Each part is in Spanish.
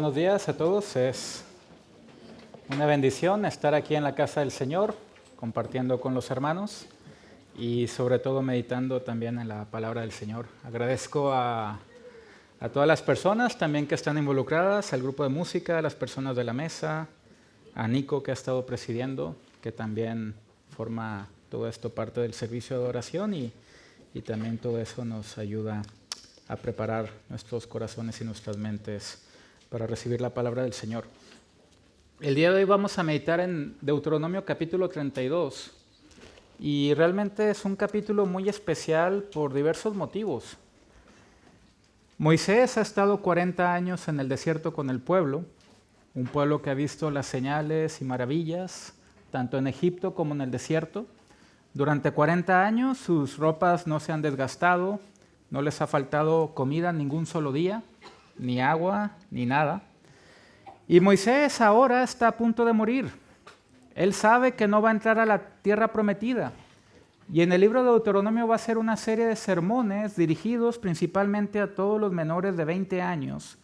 buenos días a todos. Es una bendición estar aquí en la casa del Señor, compartiendo con los hermanos y sobre todo meditando también en la palabra del Señor. Agradezco a todas las personas también que están involucradas, al grupo de música, a las personas de la mesa, a Nico que ha estado presidiendo, que también forma todo esto parte del servicio de oración y también todo eso nos ayuda a preparar nuestros corazones y nuestras mentes para recibir la palabra del Señor. El día de hoy vamos a meditar en Deuteronomio capítulo 32 y realmente es un capítulo muy especial por diversos motivos. Moisés ha estado 40 años en el desierto con el pueblo, un pueblo que ha visto las señales y maravillas, tanto en Egipto como en el desierto. Durante 40 años sus ropas no se han desgastado, no les ha faltado comida ningún solo día, ni agua, ni nada. Y Moisés ahora está a punto de morir. Él sabe que no va a entrar a la tierra prometida. Y en el libro de Deuteronomio va a ser una serie de sermones dirigidos principalmente a todos los menores de 20 años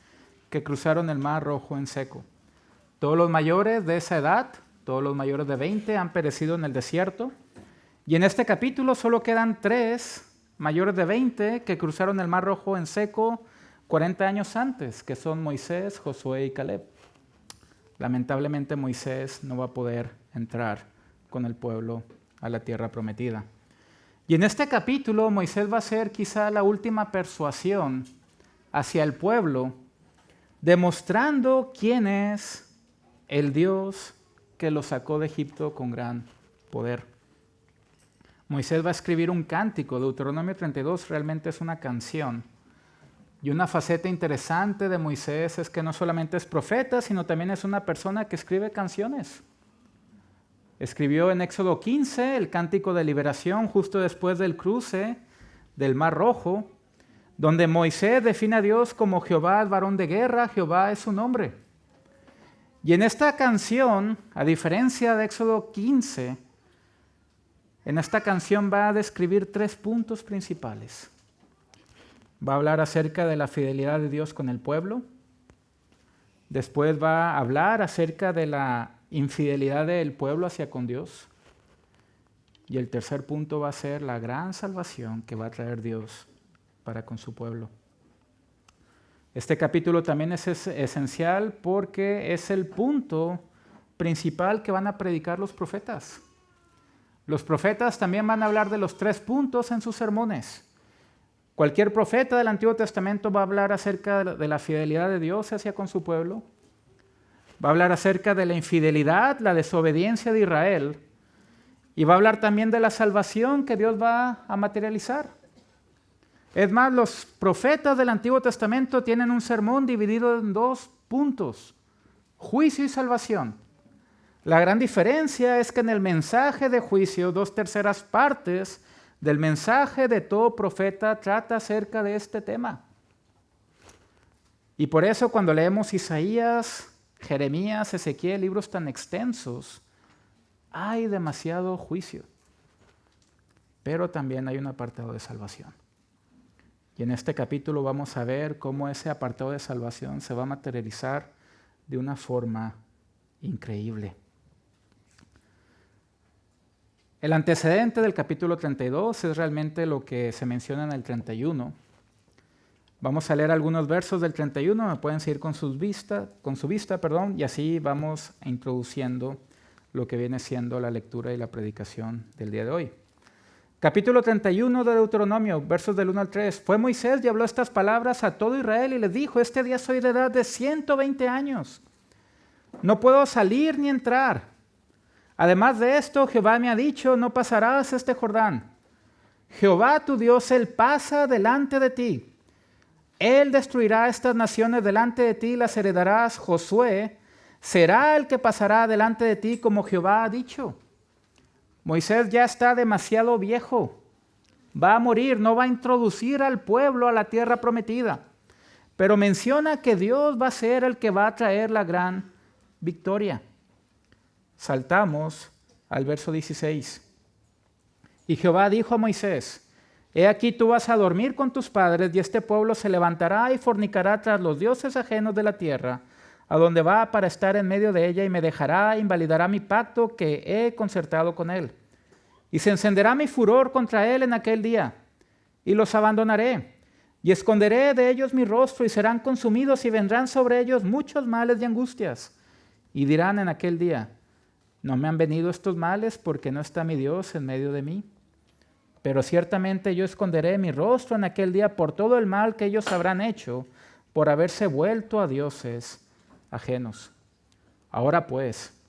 que cruzaron el Mar Rojo en seco. Todos los mayores de esa edad, todos los mayores de 20 han perecido en el desierto. Y en este capítulo solo quedan 3 mayores de 20 que cruzaron el Mar Rojo en seco 40 años antes, que son Moisés, Josué y Caleb. Lamentablemente Moisés no va a poder entrar con el pueblo a la tierra prometida. Y en este capítulo Moisés va a hacer quizá la última persuasión hacia el pueblo, demostrando quién es el Dios que los sacó de Egipto con gran poder. Moisés va a escribir un cántico. Deuteronomio 32 realmente es una canción. Y una faceta interesante de Moisés es que no solamente es profeta, sino también es una persona que escribe canciones. Escribió en Éxodo 15 el cántico de liberación justo después del cruce del Mar Rojo, donde Moisés define a Dios como Jehová, el varón de guerra. Jehová es su nombre. Y en esta canción, a diferencia de Éxodo 15, en esta canción va a describir 3 puntos principales. Va a hablar acerca de la fidelidad de Dios con el pueblo. Después va a hablar acerca de la infidelidad del pueblo hacia con Dios. Y el tercer punto va a ser la gran salvación que va a traer Dios para con su pueblo. Este capítulo también es esencial porque es el punto principal que van a predicar los profetas. Los profetas también van a hablar de los 3 puntos en sus sermones. Cualquier profeta del Antiguo Testamento va a hablar acerca de la fidelidad de Dios hacia con su pueblo. Va a hablar acerca de la infidelidad, la desobediencia de Israel. Y va a hablar también de la salvación que Dios va a materializar. Es más, los profetas del Antiguo Testamento tienen un sermón dividido en 2 puntos: juicio y salvación. La gran diferencia es que en el mensaje de juicio, 2/3 partes del mensaje de todo profeta trata acerca de este tema. Y por eso cuando leemos Isaías, Jeremías, Ezequiel, libros tan extensos, hay demasiado juicio. Pero también hay un apartado de salvación. Y en este capítulo vamos a ver cómo ese apartado de salvación se va a materializar de una forma increíble. El antecedente del capítulo 32 es realmente lo que se menciona en el 31. Vamos a leer algunos versos del 31, me pueden seguir con su vista, y así vamos introduciendo lo que viene siendo la lectura y la predicación del día de hoy. Capítulo 31 de Deuteronomio, versos del 1 al 3. Fue Moisés y habló estas palabras a todo Israel y les dijo: este día soy de edad de 120 años. No puedo salir ni entrar. Además de esto, Jehová me ha dicho: no pasarás este Jordán. Jehová tu Dios, Él pasa delante de ti. Él destruirá estas naciones delante de ti y las heredarás. Josué será el que pasará delante de ti como Jehová ha dicho. Moisés ya está demasiado viejo. Va a morir, no va a introducir al pueblo a la tierra prometida. Pero menciona que Dios va a ser el que va a traer la gran victoria. Saltamos al verso 16. Y Jehová dijo a Moisés: he aquí tú vas a dormir con tus padres, y este pueblo se levantará y fornicará tras los dioses ajenos de la tierra, a donde va para estar en medio de ella y me dejará, invalidará mi pacto que he concertado con él. Y se encenderá mi furor contra él en aquel día, y los abandonaré, y esconderé de ellos mi rostro, y serán consumidos, y vendrán sobre ellos muchos males y angustias. Y dirán en aquel día, no me han venido estos males porque no está mi Dios en medio de mí. Pero ciertamente yo esconderé mi rostro en aquel día por todo el mal que ellos habrán hecho, por haberse vuelto a dioses ajenos. Ahora pues,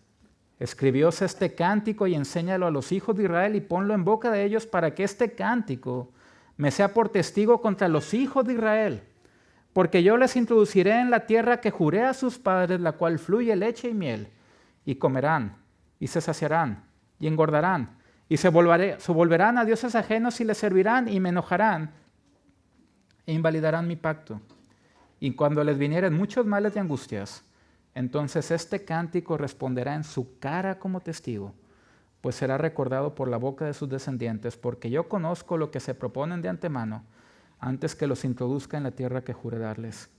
escribióse este cántico y enséñalo a los hijos de Israel y ponlo en boca de ellos para que este cántico me sea por testigo contra los hijos de Israel, porque yo les introduciré en la tierra que juré a sus padres, la cual fluye leche y miel, y comerán, y se saciarán, y engordarán, y se volverán a dioses ajenos y les servirán, y me enojarán, e invalidarán mi pacto. Y cuando les vinieren muchos males y angustias, entonces este cántico responderá en su cara como testigo, pues será recordado por la boca de sus descendientes, porque yo conozco lo que se proponen de antemano, antes que los introduzca en la tierra que juré darles.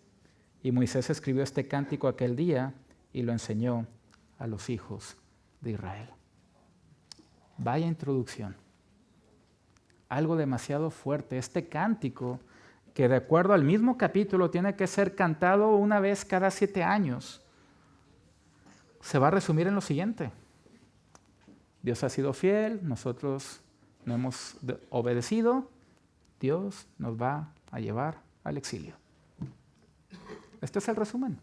Y Moisés escribió este cántico aquel día y lo enseñó a los hijos de Israel. Vaya introducción. Algo demasiado fuerte. Este cántico, que de acuerdo al mismo capítulo tiene que ser cantado una vez cada 7 años, se va a resumir en lo siguiente. Dios ha sido fiel, nosotros no hemos obedecido, Dios nos va a llevar al exilio. Este es el resumen.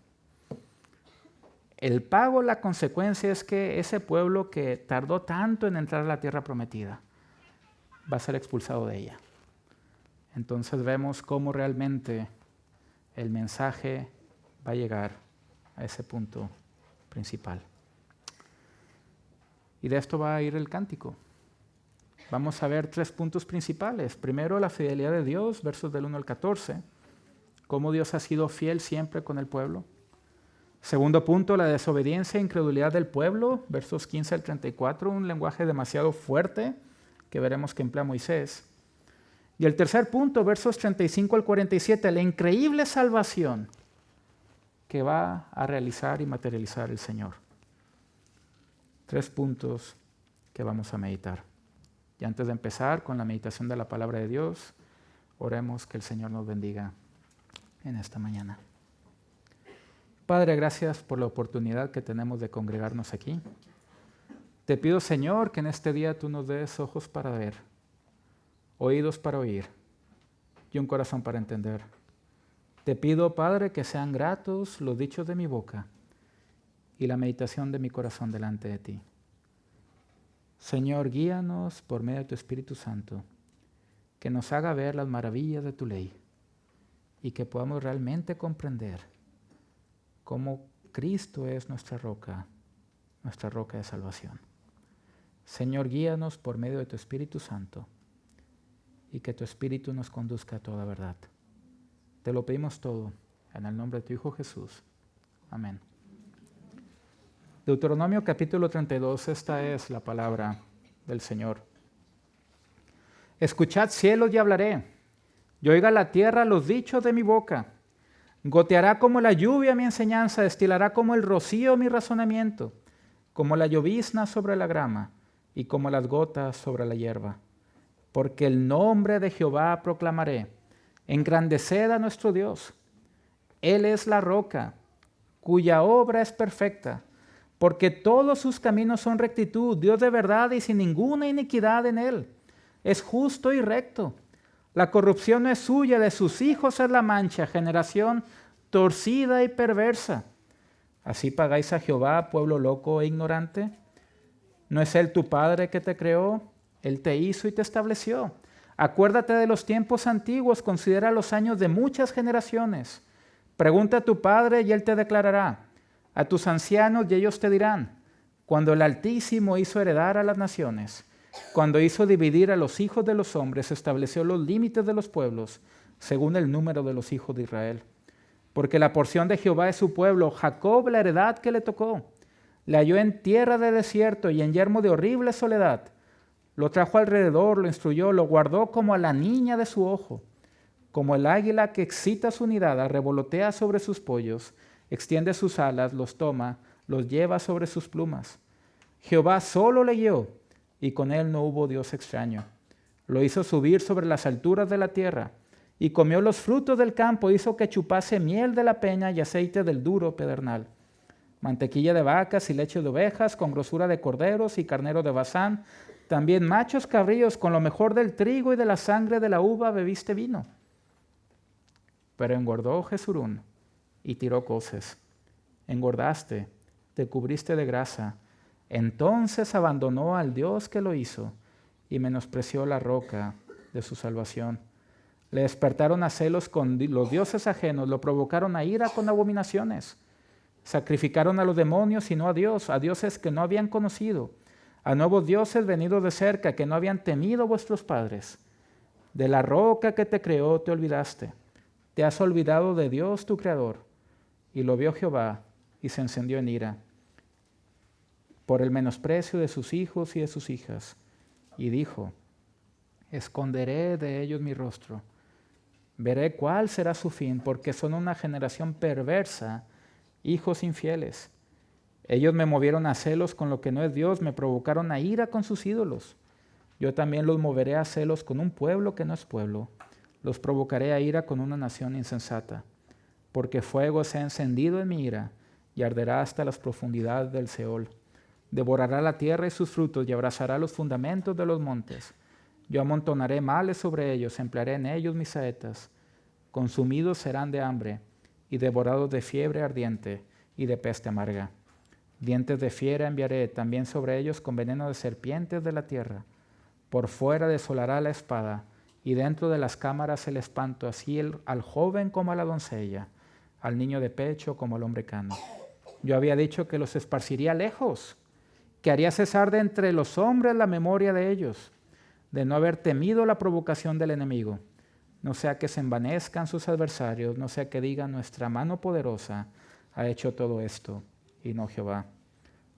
El pago, la consecuencia es que ese pueblo que tardó tanto en entrar a la tierra prometida va a ser expulsado de ella. Entonces vemos cómo realmente el mensaje va a llegar a ese punto principal. Y de esto va a ir el cántico. Vamos a ver 3 puntos principales. Primero, la fidelidad de Dios, versos del 1 al 14, cómo Dios ha sido fiel siempre con el pueblo. Segundo punto, la desobediencia e incredulidad del pueblo, versos 15 al 34, un lenguaje demasiado fuerte que veremos que emplea Moisés. Y el tercer punto, versos 35 al 47, la increíble salvación que va a realizar y materializar el Señor. 3 puntos que vamos a meditar. Y antes de empezar con la meditación de la palabra de Dios, oremos que el Señor nos bendiga en esta mañana. Padre, gracias por la oportunidad que tenemos de congregarnos aquí. Te pido, Señor, que en este día tú nos des ojos para ver, oídos para oír y un corazón para entender. Te pido, Padre, que sean gratos los dichos de mi boca y la meditación de mi corazón delante de ti. Señor, guíanos por medio de tu Espíritu Santo, que nos haga ver las maravillas de tu ley y que podamos realmente comprender cómo Cristo es nuestra roca de salvación. Señor, guíanos por medio de tu Espíritu Santo y que tu Espíritu nos conduzca a toda verdad. Te lo pedimos todo en el nombre de tu Hijo Jesús. Amén. Deuteronomio capítulo 32, esta es la palabra del Señor. Escuchad cielos y hablaré, y oiga la tierra los dichos de mi boca. Goteará como la lluvia mi enseñanza, destilará como el rocío mi razonamiento, como la llovizna sobre la grama y como las gotas sobre la hierba. Porque el nombre de Jehová proclamaré, engrandeced a nuestro Dios. Él es la roca, cuya obra es perfecta, porque todos sus caminos son rectitud, Dios de verdad y sin ninguna iniquidad en él. Es justo y recto. La corrupción no es suya, de sus hijos es la mancha, generación torcida y perversa. ¿Así pagáis a Jehová, pueblo loco e ignorante? ¿No es él tu padre que te creó? Él te hizo y te estableció. Acuérdate de los tiempos antiguos, considera los años de muchas generaciones. Pregunta a tu padre y él te declarará. A tus ancianos y ellos te dirán, cuando el Altísimo hizo heredar a las naciones, cuando hizo dividir a los hijos de los hombres, estableció los límites de los pueblos, según el número de los hijos de Israel. Porque la porción de Jehová es su pueblo, Jacob la heredad que le tocó. Le halló en tierra de desierto y en yermo de horrible soledad. Lo trajo alrededor, lo instruyó, lo guardó como a la niña de su ojo. Como el águila que excita su nidada, revolotea sobre sus pollos. extiende sus alas, los toma, los lleva sobre sus plumas. Jehová solo le guió, y con él no hubo Dios extraño. Lo hizo subir sobre las alturas de la tierra, y comió los frutos del campo, hizo que chupase miel de la peña y aceite del duro pedernal. Mantequilla de vacas y leche de ovejas, con grosura de corderos y carnero de Basán, también machos cabríos, con lo mejor del trigo y de la sangre de la uva bebiste vino. Pero engordó Jesurún y tiró coces. Engordaste, te cubriste de grasa. Entonces abandonó al Dios que lo hizo y menospreció la roca de su salvación. Le despertaron a celos con los dioses ajenos, lo provocaron a ira con abominaciones. Sacrificaron a los demonios y no a Dios, a dioses que no habían conocido, a nuevos dioses venidos de cerca que no habían temido vuestros padres. De la roca que te creó te olvidaste. Te has olvidado de Dios tu Creador. Y lo vio Jehová y se encendió en ira por el menosprecio de sus hijos y de sus hijas. Y dijo, esconderé de ellos mi rostro. Veré cuál será su fin, porque son una generación perversa, hijos infieles. Ellos me movieron a celos con lo que no es Dios, me provocaron a ira con sus ídolos. Yo también los moveré a celos con un pueblo que no es pueblo. Los provocaré a ira con una nación insensata. Porque fuego se ha encendido en mi ira y arderá hasta las profundidades del Seol. Devorará la tierra y sus frutos y abrazará los fundamentos de los montes. Yo amontonaré males sobre ellos, emplearé en ellos mis saetas. Consumidos serán de hambre y devorados de fiebre ardiente y de peste amarga. Dientes de fiera enviaré también sobre ellos con veneno de serpientes de la tierra. Por fuera desolará la espada y dentro de las cámaras el espanto, así al joven como a la doncella, al niño de pecho como al hombre cano. Yo había dicho que los esparciría lejos, que haría cesar de entre los hombres la memoria de ellos, de no haber temido la provocación del enemigo, no sea que se envanezcan sus adversarios, no sea que digan nuestra mano poderosa ha hecho todo esto, y no Jehová.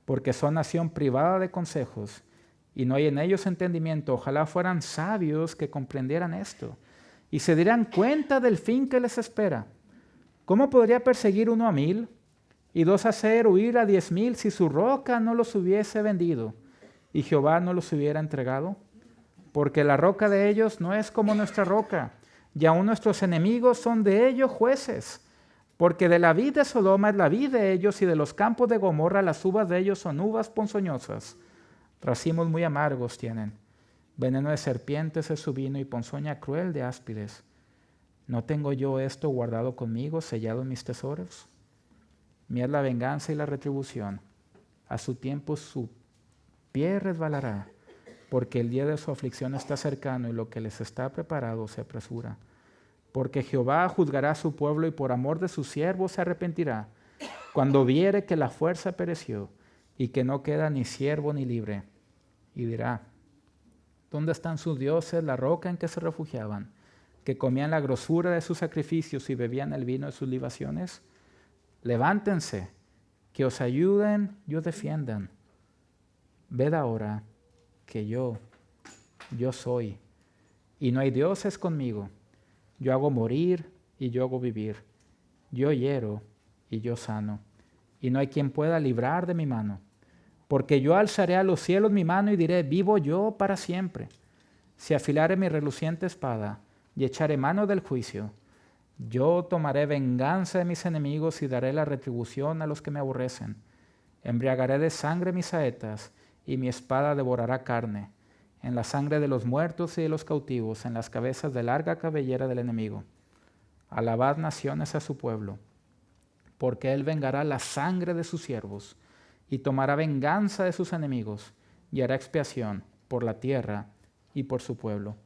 Porque son nación privada de consejos, y no hay en ellos entendimiento. Ojalá fueran sabios que comprendieran esto, y se dieran cuenta del fin que les espera. ¿Cómo podría perseguir uno a 1000? Y 2 hacer huir a 10,000 si su roca no los hubiese vendido y Jehová no los hubiera entregado? Porque la roca de ellos no es como nuestra roca, y aun nuestros enemigos son de ellos jueces. Porque de la vid de Sodoma es la vid de ellos, y de los campos de Gomorra las uvas de ellos son uvas ponzoñosas. Racimos muy amargos tienen. Veneno de serpientes es su vino, y ponzoña cruel de áspides. ¿No tengo yo esto guardado conmigo, sellado en mis tesoros? Mía es la venganza y la retribución. A su tiempo su pie resbalará, porque el día de su aflicción está cercano y lo que les está preparado se apresura. Porque Jehová juzgará a su pueblo y por amor de sus siervos se arrepentirá, cuando viere que la fuerza pereció y que no queda ni siervo ni libre. Y dirá, ¿dónde están sus dioses, la roca en que se refugiaban, que comían la grosura de sus sacrificios y bebían el vino de sus libaciones? Levántense, que os ayuden y os defiendan. Ved ahora que yo soy, y no hay dioses conmigo. Yo hago morir y yo hago vivir. Yo hiero y yo sano, y no hay quien pueda librar de mi mano. Porque yo alzaré a los cielos mi mano y diré, vivo yo para siempre. Si afilare mi reluciente espada y echaré mano del juicio, yo tomaré venganza de mis enemigos y daré la retribución a los que me aborrecen. Embriagaré de sangre mis saetas, y mi espada devorará carne, en la sangre de los muertos y de los cautivos, en las cabezas de larga cabellera del enemigo. Alabad naciones a su pueblo, porque él vengará la sangre de sus siervos, y tomará venganza de sus enemigos, y hará expiación por la tierra y por su pueblo.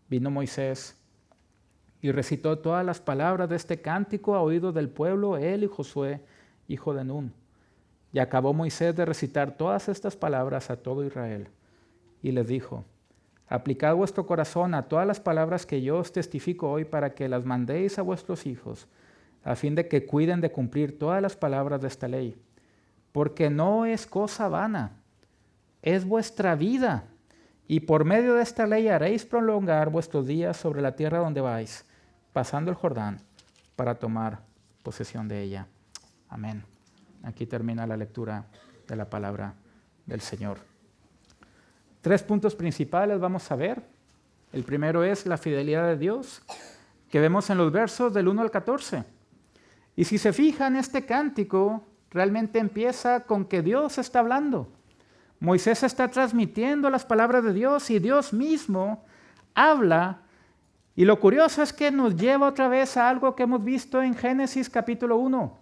Vino Moisés y recitó todas las palabras de este cántico a oídos del pueblo, él y Josué, hijo de Nun. Y acabó Moisés de recitar todas estas palabras a todo Israel. Y les dijo, aplicad vuestro corazón a todas las palabras que yo os testifico hoy, para que las mandéis a vuestros hijos, a fin de que cuiden de cumplir todas las palabras de esta ley. Porque no es cosa vana, es vuestra vida. Y por medio de esta ley haréis prolongar vuestros días sobre la tierra donde vais, pasando el Jordán, para tomar posesión de ella. Amén. Aquí termina la lectura de la palabra del Señor. 3 puntos principales vamos a ver. El primero es la fidelidad de Dios, que vemos en los versos del 1 al 14. Y si se fijan, este cántico realmente empieza con que Dios está hablando. Moisés está transmitiendo las palabras de Dios y Dios mismo habla. Y lo curioso es que nos lleva otra vez a algo que hemos visto en Génesis capítulo 1,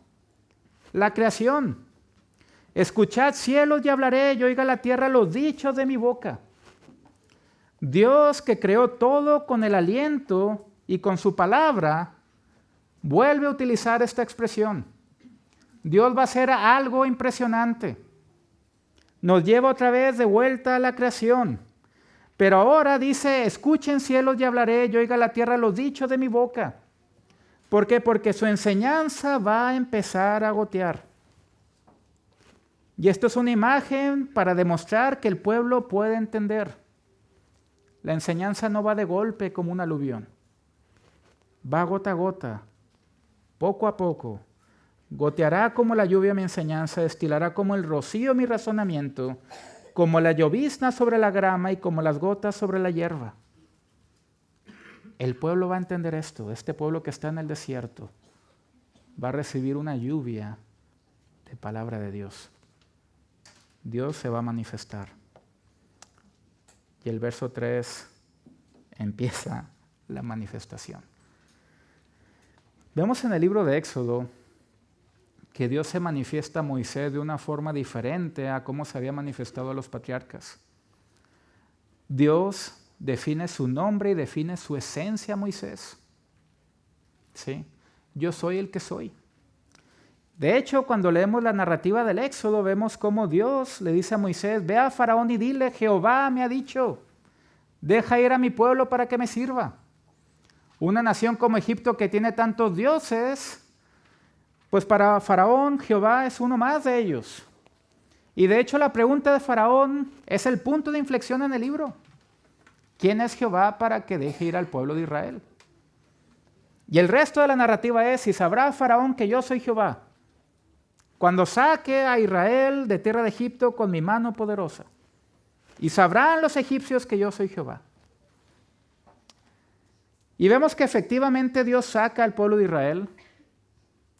la creación. Escuchad cielos y hablaré, y oiga la tierra los dichos de mi boca. Dios, que creó todo con el aliento y con su palabra, vuelve a utilizar esta expresión. Dios va a hacer algo impresionante. Nos lleva otra vez de vuelta a la creación. Pero ahora dice, escuchen cielos y hablaré, y oiga la tierra los dichos de mi boca. ¿Por qué? Porque su enseñanza va a empezar a gotear. Y esto es una imagen para demostrar que el pueblo puede entender. La enseñanza no va de golpe como un aluvión. Va gota a gota, poco a poco. Goteará como la lluvia mi enseñanza, destilará como el rocío mi razonamiento, como la llovizna sobre la grama y como las gotas sobre la hierba. El pueblo va a entender esto. Este pueblo que está en el desierto va a recibir una lluvia de palabra de Dios. Dios se va a manifestar. Y el verso 3 empieza la manifestación. Vemos en el libro de Éxodo que Dios se manifiesta a Moisés de una forma diferente a cómo se había manifestado a los patriarcas. Dios define su nombre y define su esencia a Moisés. ¿Sí? Yo soy el que soy. De hecho, cuando leemos la narrativa del Éxodo, vemos cómo Dios le dice a Moisés, ve a Faraón y dile, Jehová me ha dicho, deja ir a mi pueblo para que me sirva. Una nación como Egipto que tiene tantos dioses, pues para Faraón, Jehová es uno más de ellos. Y de hecho la pregunta de Faraón es el punto de inflexión en el libro. ¿Quién es Jehová para que deje ir al pueblo de Israel? Y el resto de la narrativa es, y sabrá Faraón que yo soy Jehová, cuando saque a Israel de tierra de Egipto con mi mano poderosa. Y sabrán los egipcios que yo soy Jehová. Y vemos que efectivamente Dios saca al pueblo de Israel.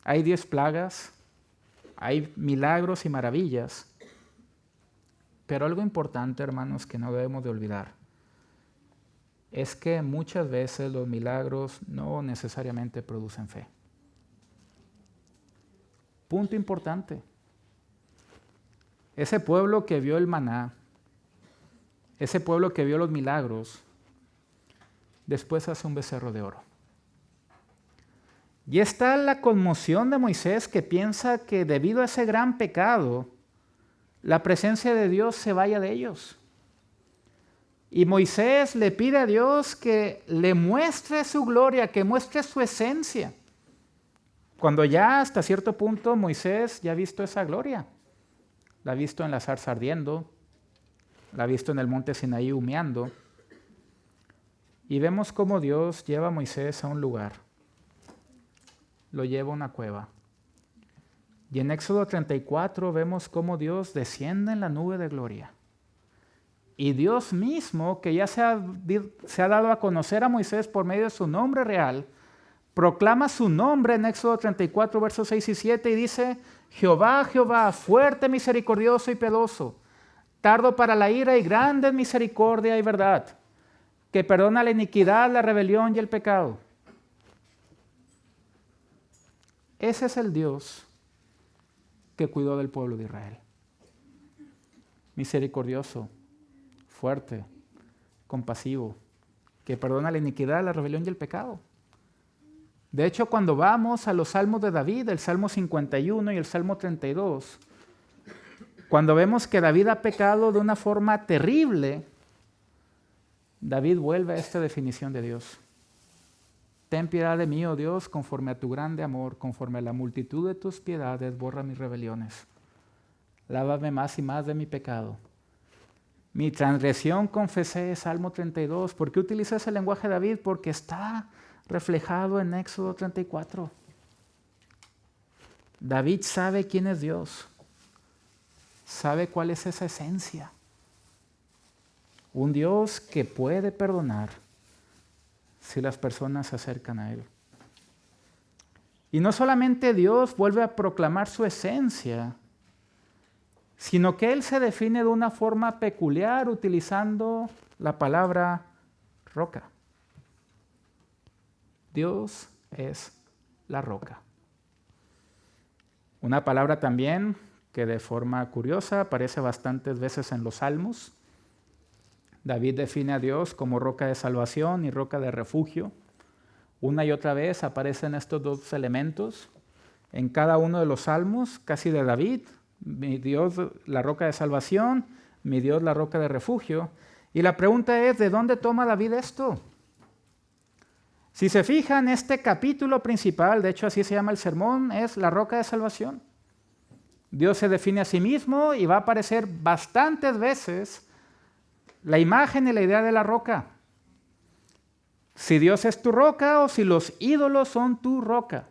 Hay 10 plagas, hay milagros y maravillas. Pero algo importante, hermanos, que no debemos de olvidar, es que muchas veces los milagros no necesariamente producen fe. Punto importante. Ese pueblo que vio el maná, ese pueblo que vio los milagros, después hace un becerro de oro. Y está la conmoción de Moisés, que piensa que debido a ese gran pecado, la presencia de Dios se vaya de ellos. Y Moisés le pide a Dios que le muestre su gloria, que muestre su esencia. Cuando ya hasta cierto punto Moisés ya ha visto esa gloria. La ha visto en la zarza ardiendo, la ha visto en el monte Sinaí humeando. Y vemos cómo Dios lleva a Moisés a un lugar. Lo lleva a una cueva. Y en Éxodo 34 vemos cómo Dios desciende en la nube de gloria. Y Dios mismo, que ya se ha dado a conocer a Moisés por medio de su nombre real, proclama su nombre en Éxodo 34, versos 6 y 7 y dice, Jehová, Jehová, fuerte, misericordioso y piadoso, tardo para la ira y grande en misericordia y verdad, que perdona la iniquidad, la rebelión y el pecado. Ese es el Dios que cuidó del pueblo de Israel. Misericordioso, fuerte, compasivo, que perdona la iniquidad, la rebelión y el pecado. De hecho, cuando vamos a los salmos de David, el Salmo 51 y el Salmo 32, cuando vemos que David ha pecado de una forma terrible, David vuelve a esta definición de Dios. Ten piedad de mí, oh Dios, conforme a tu grande amor, conforme a la multitud de tus piedades, borra mis rebeliones. Lávame más y más de mi pecado. Mi transgresión confesé, Salmo 32. ¿Por qué utiliza ese lenguaje David? Porque está reflejado en Éxodo 34. David sabe quién es Dios, sabe cuál es esa esencia. Un Dios que puede perdonar si las personas se acercan a Él. Y no solamente Dios vuelve a proclamar su esencia, sino que Él se define de una forma peculiar utilizando la palabra roca. Dios es la roca. Una palabra también que de forma curiosa aparece bastantes veces en los Salmos. David define a Dios como roca de salvación y roca de refugio. Una y otra vez aparecen estos dos elementos en cada uno de los salmos, casi de David. Mi Dios, la roca de salvación, mi Dios, la roca de refugio. Y la pregunta es, ¿de dónde toma David esto? Si se fijan, este capítulo principal, de hecho así se llama el sermón, es la roca de salvación. Dios se define a sí mismo y va a aparecer bastantes veces la imagen y la idea de la roca. Si Dios es tu roca o si los ídolos son tu roca.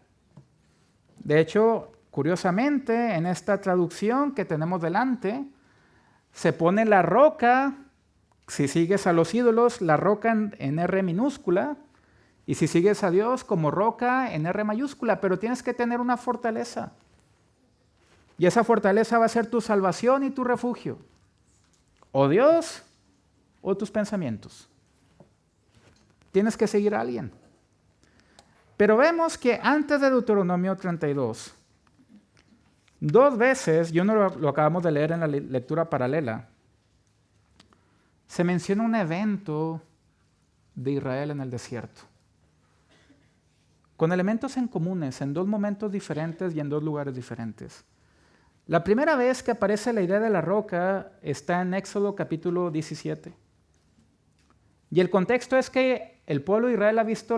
De hecho, curiosamente, en esta traducción que tenemos delante, se pone la roca, si sigues a los ídolos, la roca en R minúscula, y si sigues a Dios como roca en R mayúscula, pero tienes que tener una fortaleza. Y esa fortaleza va a ser tu salvación y tu refugio. O Dios o tus pensamientos. Tienes que seguir a alguien. Pero vemos que antes de Deuteronomio 32, dos veces, y uno lo acabamos de leer en la lectura paralela, se menciona un evento de Israel en el desierto, con elementos en comunes, en dos momentos diferentes y en dos lugares diferentes. La primera vez que aparece la idea de la roca está en Éxodo capítulo 17. Y el contexto es que el pueblo de Israel ha visto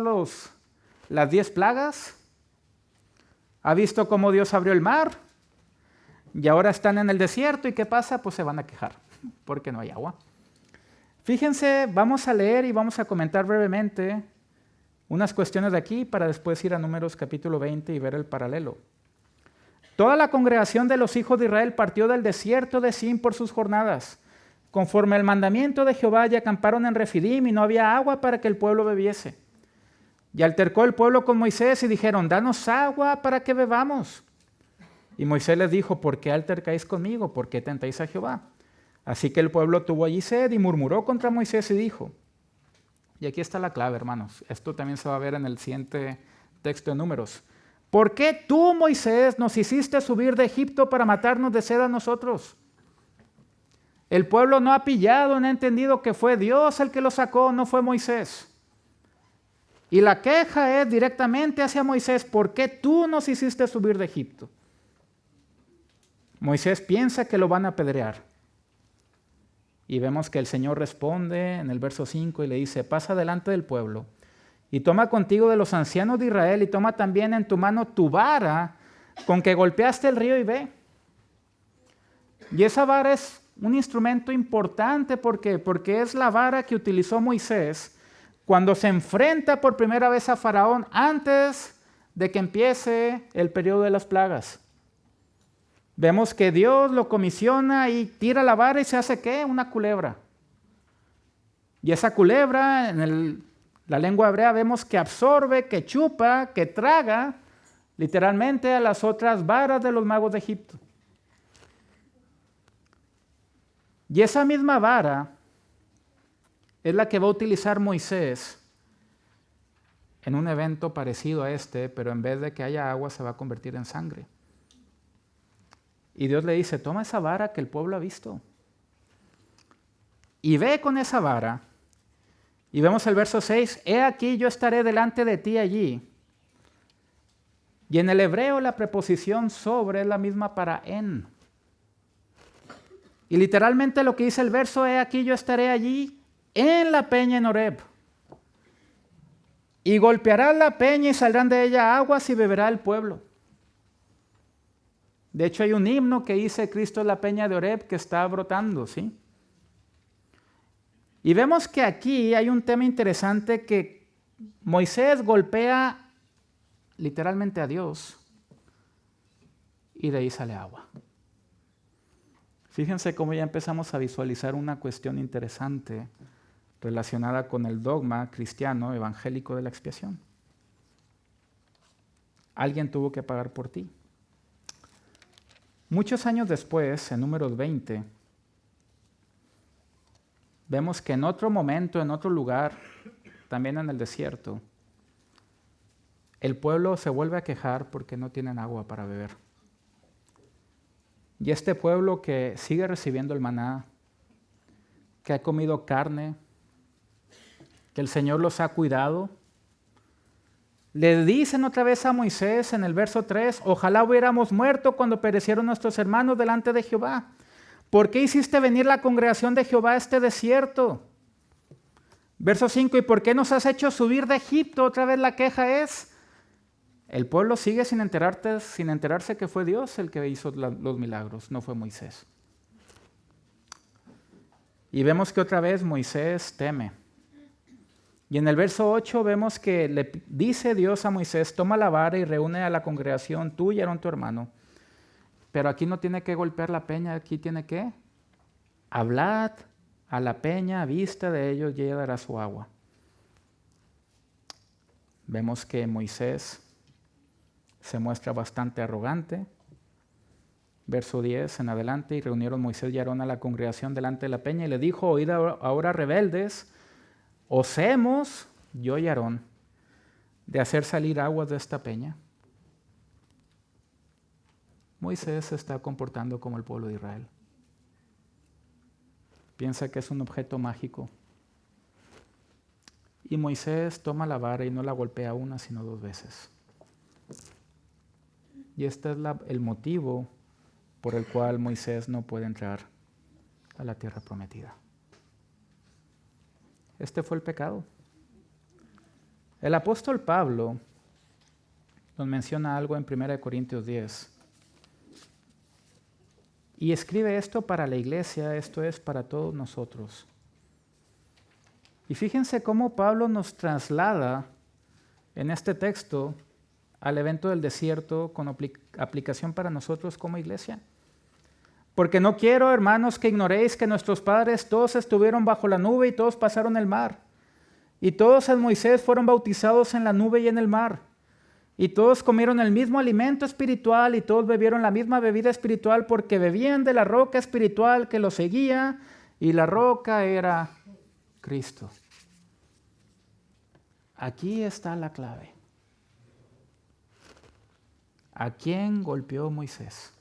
las 10 plagas, ha visto cómo Dios abrió el mar, y ahora están en el desierto, ¿y qué pasa? Pues se van a quejar, porque no hay agua. Fíjense, vamos a leer y vamos a comentar brevemente unas cuestiones de aquí para después ir a Números capítulo 20 y ver el paralelo. Toda la congregación de los hijos de Israel partió del desierto de Sin por sus jornadas, conforme al mandamiento de Jehová, y acamparon en Refidim, y no había agua para que el pueblo bebiese. Y altercó el pueblo con Moisés y dijeron, danos agua para que bebamos. Y Moisés les dijo, ¿por qué altercáis conmigo? ¿Por qué tentáis a Jehová? Así que el pueblo tuvo allí sed y murmuró contra Moisés y dijo, y aquí está la clave, hermanos, esto también se va a ver en el siguiente texto de Números. ¿Por qué tú, Moisés, nos hiciste subir de Egipto para matarnos de sed a nosotros? El pueblo no ha pillado, no ha entendido que fue Dios el que lo sacó, no fue Moisés. Y la queja es directamente hacia Moisés, ¿por qué tú nos hiciste subir de Egipto? Moisés piensa que lo van a apedrear. Y vemos que el Señor responde en el verso 5 y le dice, pasa delante del pueblo y toma contigo de los ancianos de Israel y toma también en tu mano tu vara con que golpeaste el río y ve. Y esa vara es un instrumento importante porque es la vara que utilizó Moisés cuando se enfrenta por primera vez a Faraón antes de que empiece el periodo de las plagas. Vemos que Dios lo comisiona y tira la vara y se hace ¿qué? Una culebra. Y esa culebra, en la lengua hebrea vemos que absorbe, que chupa, que traga literalmente a las otras varas de los magos de Egipto. Y esa misma vara es la que va a utilizar Moisés en un evento parecido a este, pero en vez de que haya agua se va a convertir en sangre. Y Dios le dice, toma esa vara que el pueblo ha visto y ve con esa vara. Y vemos el verso 6, he aquí yo estaré delante de ti allí. Y en el hebreo la preposición sobre es la misma para en. Y literalmente lo que dice el verso, he aquí yo estaré allí en la peña en Horeb. Y golpeará la peña y saldrán de ella aguas y beberá el pueblo. De hecho hay un himno que dice Cristo es la peña de Horeb que está brotando, ¿sí? Y vemos que aquí hay un tema interesante que Moisés golpea literalmente a Dios y de ahí sale agua. Fíjense cómo ya empezamos a visualizar una cuestión interesante relacionada con el dogma cristiano evangélico de la expiación. Alguien tuvo que pagar por ti. Muchos años después, en Números 20, vemos que en otro momento, en otro lugar, también en el desierto, el pueblo se vuelve a quejar porque no tienen agua para beber. Y este pueblo que sigue recibiendo el maná, que ha comido carne, que el Señor los ha cuidado, le dicen otra vez a Moisés en el verso 3, ojalá hubiéramos muerto cuando perecieron nuestros hermanos delante de Jehová. ¿Por qué hiciste venir la congregación de Jehová a este desierto? Verso 5, ¿y por qué nos has hecho subir de Egipto? Otra vez la queja es, el pueblo sigue sin enterarse que fue Dios el que hizo los milagros, no fue Moisés. Y vemos que otra vez Moisés teme. Y en el verso 8 vemos que le dice Dios a Moisés, toma la vara y reúne a la congregación, tú y Aarón tu hermano. Pero aquí no tiene que golpear la peña, aquí tiene que hablad a la peña a vista de ellos y ella dará su agua. Vemos que Moisés se muestra bastante arrogante. Verso 10 en adelante, y reunieron Moisés y Aarón a la congregación delante de la peña y le dijo, oíd ahora rebeldes, osemos, yo y Aarón, de hacer salir aguas de esta peña. Moisés se está comportando como el pueblo de Israel. Piensa que es un objeto mágico. Y Moisés toma la vara y no la golpea una, sino 2 veces. Y este es el motivo por el cual Moisés no puede entrar a la tierra prometida. Este fue el pecado. El apóstol Pablo nos menciona algo en 1 Corintios 10. Y escribe esto para la iglesia, esto es para todos nosotros. Y fíjense cómo Pablo nos traslada en este texto al evento del desierto con aplicación para nosotros como iglesia. Porque no quiero, hermanos, que ignoréis que nuestros padres todos estuvieron bajo la nube y todos pasaron el mar. Y todos en Moisés fueron bautizados en la nube y en el mar. Y todos comieron el mismo alimento espiritual y todos bebieron la misma bebida espiritual porque bebían de la roca espiritual que los seguía y la roca era Cristo. Aquí está la clave. ¿A quién golpeó Moisés?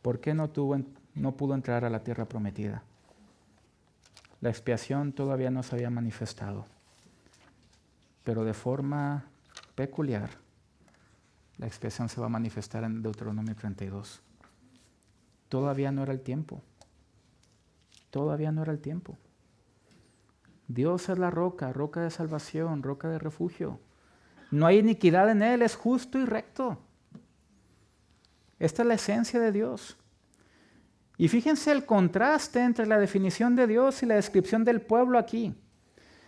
¿Por qué no pudo entrar a la tierra prometida? La expiación todavía no se había manifestado, pero de forma peculiar, la expiación se va a manifestar en Deuteronomio 32. Todavía no era el tiempo. Todavía no era el tiempo. Dios es la roca, roca de salvación, roca de refugio. No hay iniquidad en Él, es justo y recto. Esta es la esencia de Dios. Y fíjense el contraste entre la definición de Dios y la descripción del pueblo aquí.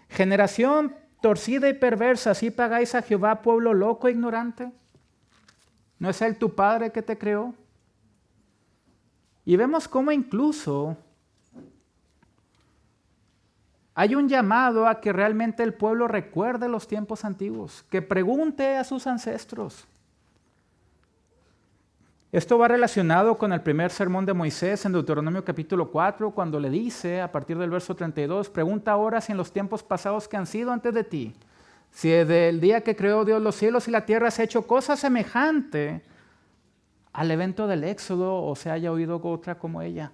Generación torcida y perversa, ¿así pagáis a Jehová, pueblo loco e ignorante? ¿No es Él tu Padre que te creó? Y vemos cómo incluso hay un llamado a que realmente el pueblo recuerde los tiempos antiguos, que pregunte a sus ancestros. Esto va relacionado con el primer sermón de Moisés en Deuteronomio capítulo 4, cuando le dice, a partir del verso 32, pregunta ahora si en los tiempos pasados que han sido antes de ti, si desde el día que creó Dios los cielos y la tierra se ha hecho cosa semejante al evento del Éxodo o se haya oído otra como ella.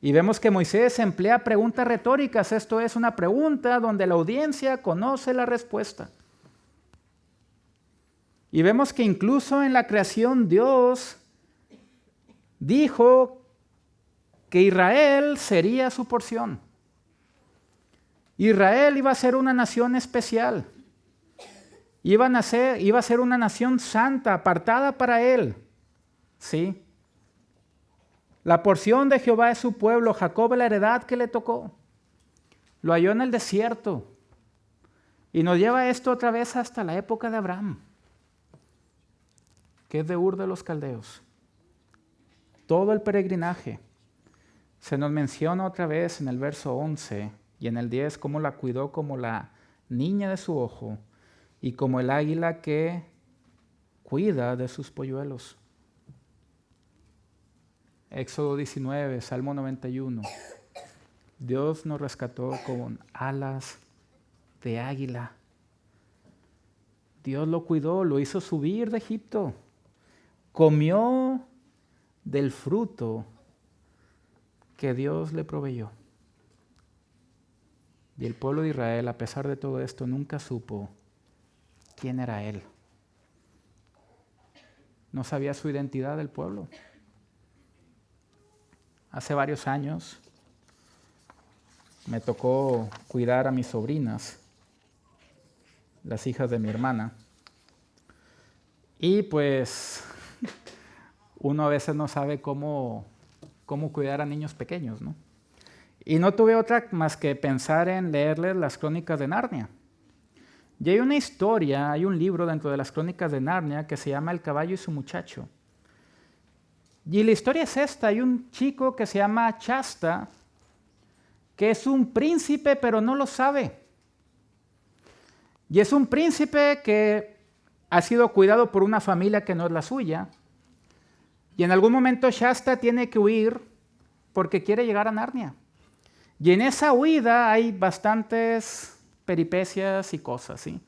Y vemos que Moisés emplea preguntas retóricas, esto es una pregunta donde la audiencia conoce la respuesta. Y vemos que incluso en la creación Dios dijo que Israel sería su porción. Israel iba a ser una nación especial. Iba a ser una nación santa, apartada para Él. ¿Sí? La porción de Jehová es su pueblo, Jacob la heredad que le tocó. Lo halló en el desierto. Y nos lleva esto otra vez hasta la época de Abraham. que es de Ur de los Caldeos. Todo el peregrinaje. Se nos menciona otra vez en el verso 11 y en el 10 cómo la cuidó como la niña de su ojo y como el águila que cuida de sus polluelos. Éxodo 19, Salmo 91. Dios nos rescató con alas de águila. Dios lo cuidó, lo hizo subir de Egipto. Comió del fruto que Dios le proveyó. Y el pueblo de Israel, a pesar de todo esto, nunca supo quién era Él. No sabía su identidad del pueblo. Hace varios años me tocó cuidar a mis sobrinas, las hijas de mi hermana. Y pues uno a veces no sabe cómo cuidar a niños pequeños, ¿no? Y no tuve otra más que pensar en leerles las Crónicas de Narnia. Y hay una historia, hay un libro dentro de las Crónicas de Narnia que se llama El caballo y su muchacho. Y la historia es esta: hay un chico que se llama Shasta, que es un príncipe pero no lo sabe. Y es un príncipe que ha sido cuidado por una familia que no es la suya. Y en algún momento Shasta tiene que huir porque quiere llegar a Narnia. Y en esa huida hay bastantes peripecias y cosas, ¿sí?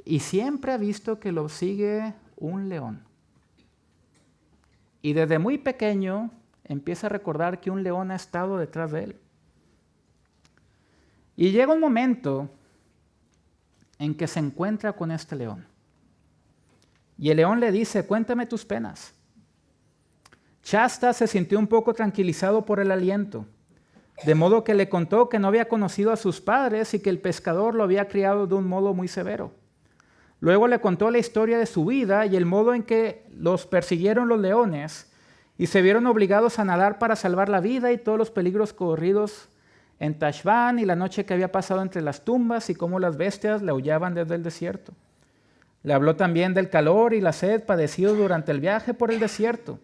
Y siempre ha visto que lo sigue un león. Y desde muy pequeño empieza a recordar que un león ha estado detrás de él. Y llega un momento en que se encuentra con este león. Y el león le dice: cuéntame tus penas. Shasta se sintió un poco tranquilizado por el aliento, de modo que le contó que no había conocido a sus padres y que el pescador lo había criado de un modo muy severo. Luego le contó la historia de su vida y el modo en que los persiguieron los leones y se vieron obligados a nadar para salvar la vida y todos los peligros corridos en Tashbán y la noche que había pasado entre las tumbas y cómo las bestias le aullaban desde el desierto. Le habló también del calor y la sed padecidos durante el viaje por el desierto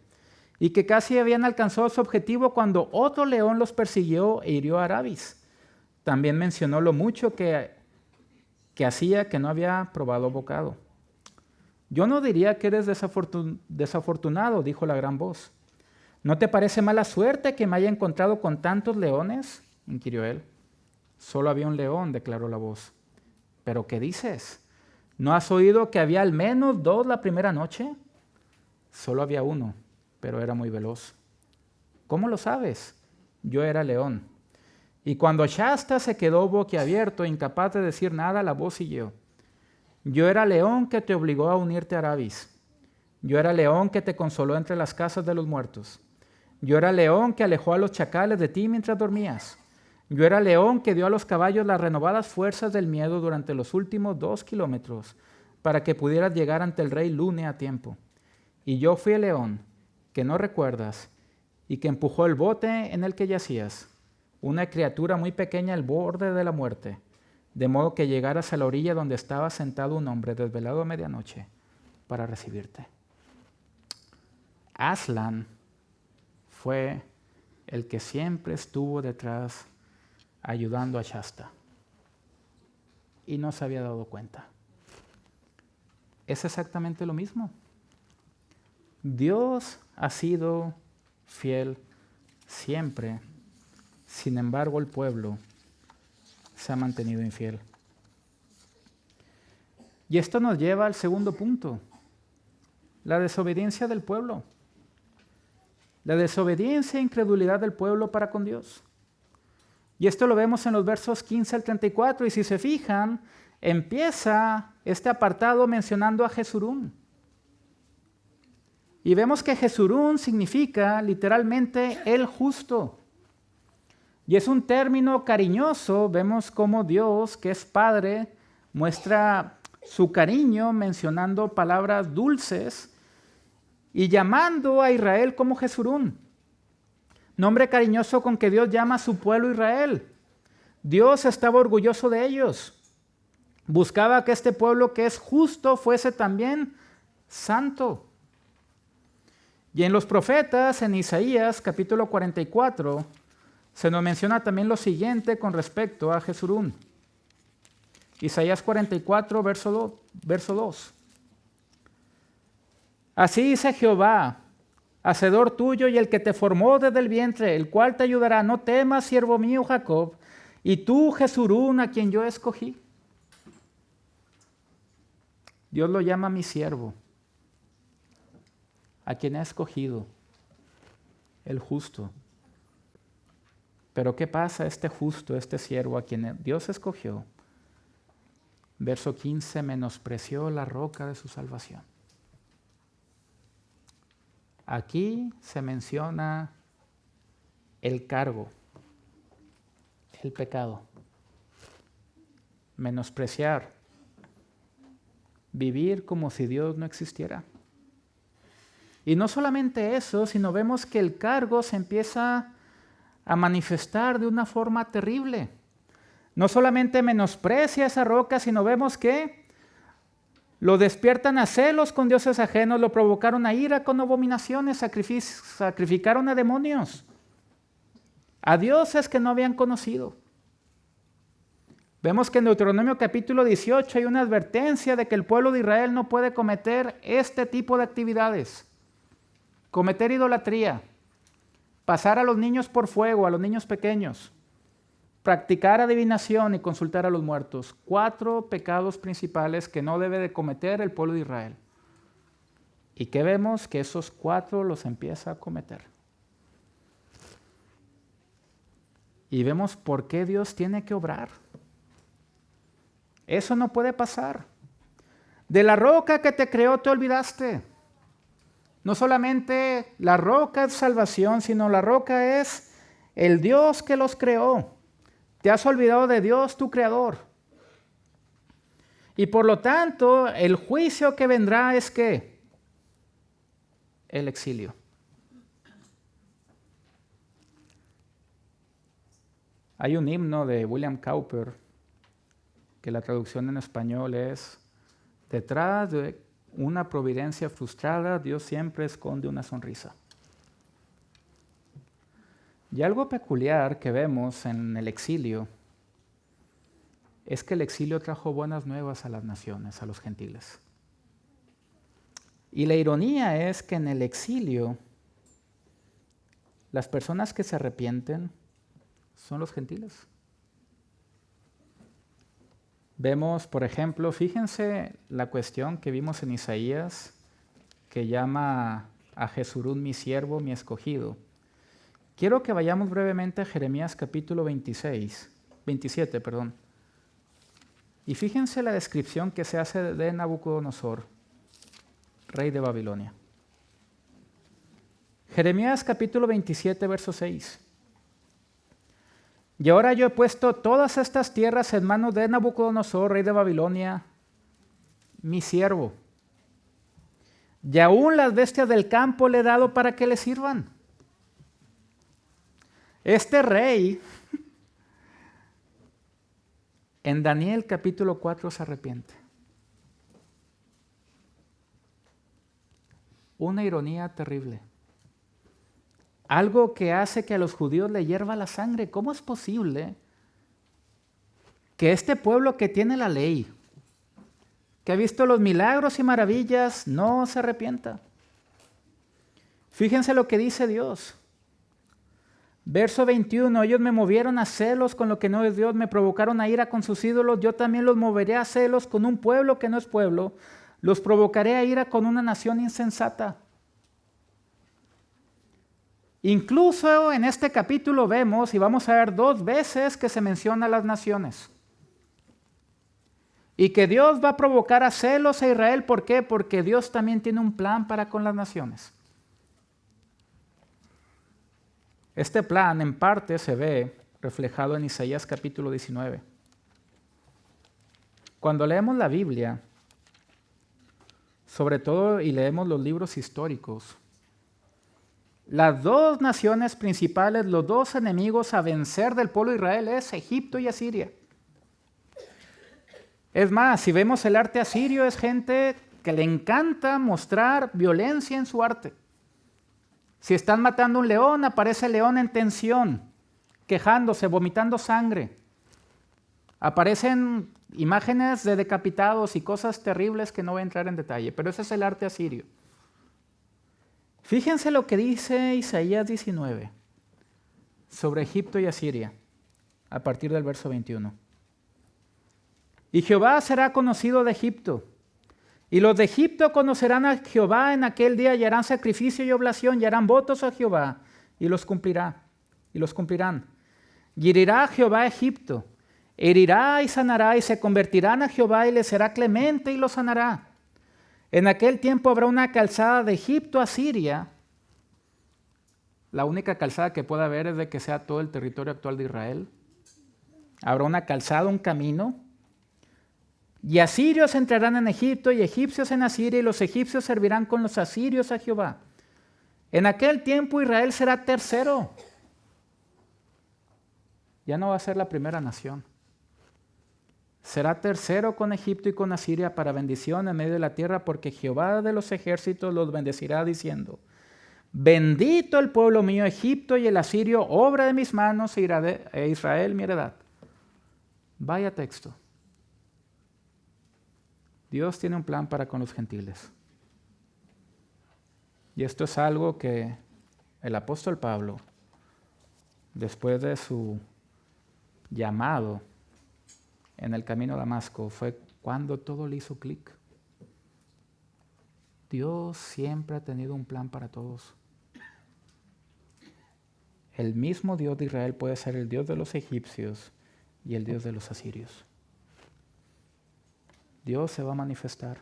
y que casi habían alcanzado su objetivo cuando otro león los persiguió e hirió a Arabis. También mencionó lo mucho que hacía que no había probado bocado. Yo no diría que eres desafortunado, dijo la gran voz. ¿No te parece mala suerte que me haya encontrado con tantos leones?, inquirió él. Solo había un león, declaró la voz. ¿Pero qué dices? ¿No has oído que había al menos 2 la primera noche? Solo había uno, pero era muy veloz. ¿Cómo lo sabes? Yo era león. Y cuando Shasta se quedó boquiabierto, incapaz de decir nada, la voz siguió. Yo era león que te obligó a unirte a Arabis. Yo era león que te consoló entre las casas de los muertos. Yo era león que alejó a los chacales de ti mientras dormías. Yo era león que dio a los caballos las renovadas fuerzas del miedo durante los últimos 2 kilómetros para que pudieras llegar ante el rey Lune a tiempo. Y yo fui el león que no recuerdas y que empujó el bote en el que yacías, una criatura muy pequeña al borde de la muerte, de modo que llegaras a la orilla donde estaba sentado un hombre desvelado a medianoche para recibirte. Aslan fue el que siempre estuvo detrás ayudando a Shasta y no se había dado cuenta. Es exactamente lo mismo. Dios ha sido fiel siempre, sin embargo el pueblo se ha mantenido infiel. Y esto nos lleva al segundo punto, la desobediencia del pueblo. La desobediencia e incredulidad del pueblo para con Dios. Y esto lo vemos en los versos 15 al 34, y si se fijan, empieza este apartado mencionando a Jesurún. Y vemos que Jesurún significa literalmente el justo. Y es un término cariñoso. Vemos cómo Dios, que es Padre, muestra su cariño mencionando palabras dulces y llamando a Israel como Jesurún. Nombre cariñoso con que Dios llama a su pueblo Israel. Dios estaba orgulloso de ellos. Buscaba que este pueblo que es justo fuese también santo. Y en los profetas, en Isaías capítulo 44, se nos menciona también lo siguiente con respecto a Jesurún. Isaías 44, verso 2. Así dice Jehová, hacedor tuyo y el que te formó desde el vientre, el cual te ayudará. No temas, siervo mío Jacob, y tú, Jesurún, a quien yo escogí. Dios lo llama mi siervo, a quien ha escogido, el justo. Pero ¿qué pasa? Este justo, este siervo a quien Dios escogió, verso 15, menospreció la roca de su salvación. Aquí se menciona el cargo, el pecado, menospreciar, vivir como si Dios no existiera. Y no solamente eso, sino vemos que el cargo se empieza a manifestar de una forma terrible. No solamente menosprecia esa roca, sino vemos que lo despiertan a celos con dioses ajenos, lo provocaron a ira con abominaciones, sacrificaron a demonios, a dioses que no habían conocido. Vemos que en Deuteronomio capítulo 18 hay una advertencia de que el pueblo de Israel no puede cometer este tipo de actividades. Cometer idolatría, pasar a los niños por fuego, a los niños pequeños, practicar adivinación y consultar a los muertos. 4 pecados principales que no debe de cometer el pueblo de Israel. Y que vemos que esos 4 los empieza a cometer. Y vemos por qué Dios tiene que obrar. Eso no puede pasar. De la roca que te creó te olvidaste. No solamente la roca es salvación, sino la roca es el Dios que los creó. Te has olvidado de Dios, tu creador. Y por lo tanto, el juicio que vendrá es ¿qué? El exilio. Hay un himno de William Cowper que la traducción en español es: detrás de una providencia frustrada, Dios siempre esconde una sonrisa. Y algo peculiar que vemos en el exilio es que el exilio trajo buenas nuevas a las naciones, a los gentiles. Y la ironía es que en el exilio las personas que se arrepienten son los gentiles. Vemos, por ejemplo, fíjense la cuestión que vimos en Isaías, que llama a Jesurún mi siervo, mi escogido. Quiero que vayamos brevemente a Jeremías capítulo 27. Y fíjense la descripción que se hace de Nabucodonosor, rey de Babilonia. Jeremías capítulo 27, verso 6. Y ahora yo he puesto todas estas tierras en manos de Nabucodonosor, rey de Babilonia, mi siervo. Y aún las bestias del campo le he dado para que le sirvan. Este rey, en Daniel capítulo 4 se arrepiente. Una ironía terrible. Algo que hace que a los judíos le hierva la sangre. ¿Cómo es posible que este pueblo que tiene la ley, que ha visto los milagros y maravillas, no se arrepienta? Fíjense lo que dice Dios. Verso 21, ellos me movieron a celos con lo que no es Dios, me provocaron a ira con sus ídolos, yo también los moveré a celos con un pueblo que no es pueblo, los provocaré a ira con una nación insensata. Incluso en este capítulo vemos, y vamos a ver 2 veces que se menciona a las naciones. Y que Dios va a provocar a celos a Israel, ¿por qué? Porque Dios también tiene un plan para con las naciones. Este plan en parte se ve reflejado en Isaías capítulo 19. Cuando leemos la Biblia, sobre todo y leemos los libros históricos, las 2 naciones principales, los 2 enemigos a vencer del pueblo de Israel es Egipto y Asiria. Es más, si vemos el arte asirio, es gente que le encanta mostrar violencia en su arte. Si están matando un león, aparece el león en tensión, quejándose, vomitando sangre. Aparecen imágenes de decapitados y cosas terribles que no voy a entrar en detalle, pero ese es el arte asirio. Fíjense lo que dice Isaías 19 sobre Egipto y Asiria, a partir del verso 21. Y Jehová será conocido de Egipto, y los de Egipto conocerán a Jehová en aquel día, y harán sacrificio y oblación, y harán votos a Jehová, y los cumplirán. Y herirá a Jehová a Egipto, herirá y sanará, y se convertirán a Jehová, y les será clemente y los sanará. En aquel tiempo habrá una calzada de Egipto a Siria. La única calzada que pueda haber es de que sea todo el territorio actual de Israel. Habrá una calzada, un camino. Y asirios entrarán en Egipto y egipcios en Asiria, y los egipcios servirán con los asirios a Jehová. En aquel tiempo Israel será tercero. Ya no va a ser la primera nación. Será tercero con Egipto y con Asiria para bendición en medio de la tierra, porque Jehová de los ejércitos los bendecirá diciendo: bendito el pueblo mío Egipto y el asirio, obra de mis manos, e Israel mi heredad. Vaya texto. Dios tiene un plan para con los gentiles. Y esto es algo que el apóstol Pablo, después de su llamado en el camino a Damasco, fue cuando todo le hizo clic. Dios siempre ha tenido un plan para todos. El mismo Dios de Israel puede ser el Dios de los egipcios y el Dios de los asirios. Dios se va a manifestar.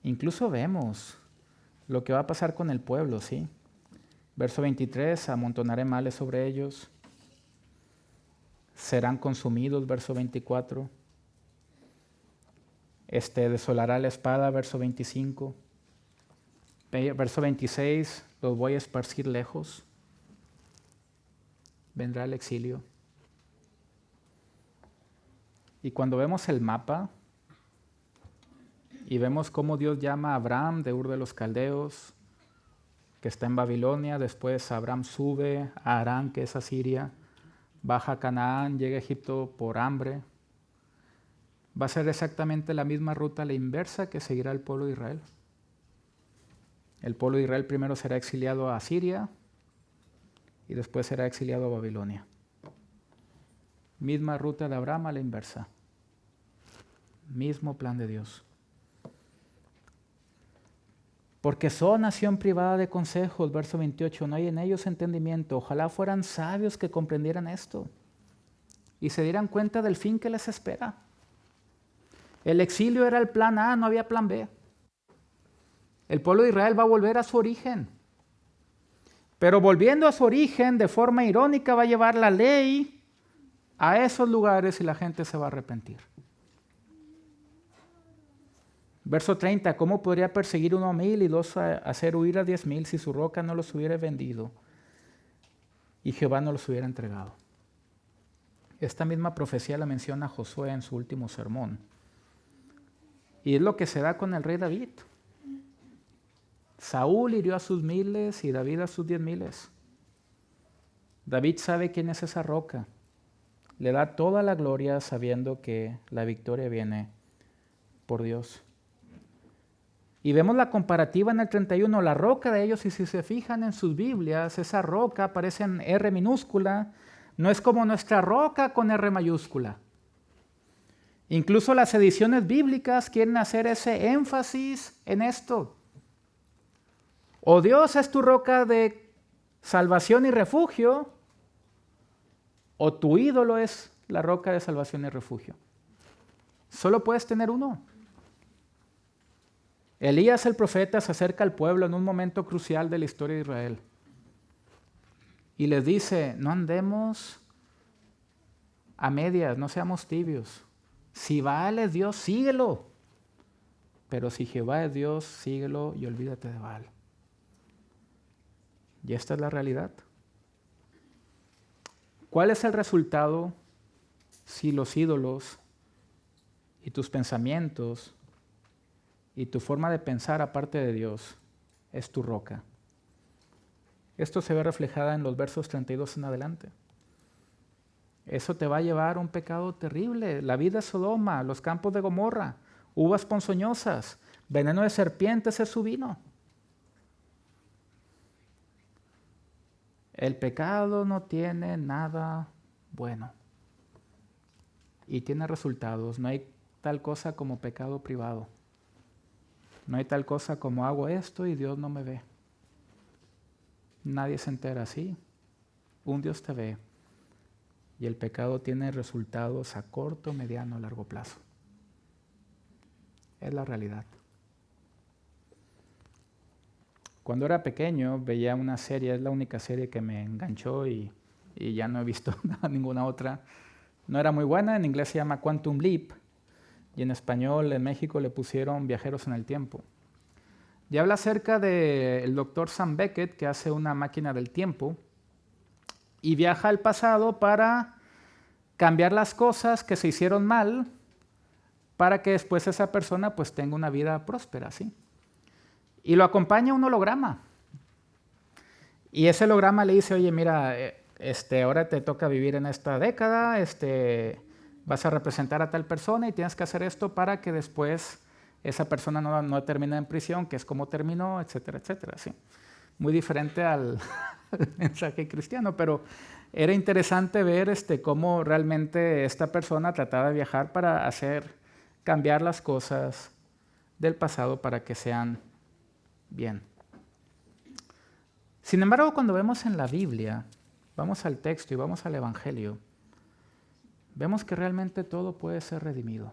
Incluso vemos lo que va a pasar con el pueblo, ¿sí? Verso 23, amontonaré males sobre ellos, serán consumidos, verso 24. Desolará la espada, verso 25. Verso 26, los voy a esparcir lejos. Vendrá el exilio. Y cuando vemos el mapa y vemos cómo Dios llama a Abraham de Ur de los Caldeos, que está en Babilonia, después Abraham sube a Harán, que es Asiria, baja a Canaán, llega a Egipto por hambre, va a ser exactamente la misma ruta, la inversa, que seguirá el pueblo de Israel. El pueblo de Israel primero será exiliado a Asiria y después será exiliado a Babilonia. Misma ruta de Abraham a la inversa. Mismo plan de Dios. Porque son nación privada de consejos, verso 28, no hay en ellos entendimiento. Ojalá fueran sabios que comprendieran esto y se dieran cuenta del fin que les espera. El exilio era el plan A, no había plan B. El pueblo de Israel va a volver a su origen. Pero volviendo a su origen, de forma irónica, va a llevar la ley a esos lugares y la gente se va a arrepentir. Verso 30, ¿cómo podría perseguir 1,000 y dos hacer huir a 10,000 si su roca no los hubiera vendido y Jehová no los hubiera entregado? Esta misma profecía la menciona Josué en su último sermón. Y es lo que se da con el rey David. Saúl hirió a sus 1,000 y David a sus 10,000. David sabe quién es esa roca. Le da toda la gloria sabiendo que la victoria viene por Dios. Y vemos la comparativa en el 31, la roca de ellos, y si se fijan en sus Biblias, esa roca aparece en R minúscula, no es como nuestra roca con R mayúscula. Incluso las ediciones bíblicas quieren hacer ese énfasis en esto. O Dios es tu roca de salvación y refugio, o tu ídolo es la roca de salvación y refugio. Solo puedes tener uno. Elías el profeta se acerca al pueblo en un momento crucial de la historia de Israel y les dice, no andemos a medias, no seamos tibios. Si Baal es Dios, síguelo. Pero si Jehová es Dios, síguelo y olvídate de Baal. Y esta es la realidad. ¿Cuál es el resultado si los ídolos y tus pensamientos y tu forma de pensar aparte de Dios es tu roca. Esto se ve reflejado en los versos 32 en adelante. Eso te va a llevar a un pecado terrible. La vida de Sodoma, los campos de Gomorra, uvas ponzoñosas, veneno de serpientes es su vino. El pecado no tiene nada bueno y tiene resultados. No hay tal cosa como pecado privado. No hay tal cosa como hago esto y Dios no me ve. Nadie se entera así. Un Dios te ve. Y el pecado tiene resultados a corto, mediano, largo plazo. Es la realidad. Cuando era pequeño veía una serie, es la única serie que me enganchó y ya no he visto ninguna otra. No era muy buena, en inglés se llama Quantum Leap y en español en México le pusieron Viajeros en el Tiempo. Y habla acerca del doctor Sam Beckett, que hace una máquina del tiempo y viaja al pasado para cambiar las cosas que se hicieron mal para que después esa persona pues tenga una vida próspera, ¿sí? Y lo acompaña un holograma. Y ese holograma le dice, oye, mira, ahora te toca vivir en esta década, vas a representar a tal persona y tienes que hacer esto para que después esa persona no termine en prisión, que es como terminó, etcétera, etcétera. ¿Sí? Muy diferente al mensaje cristiano, pero era interesante ver cómo realmente esta persona trataba de viajar para cambiar las cosas del pasado para que sean bien. Sin embargo, cuando vemos en la Biblia, vamos al texto y vamos al Evangelio, vemos que realmente todo puede ser redimido.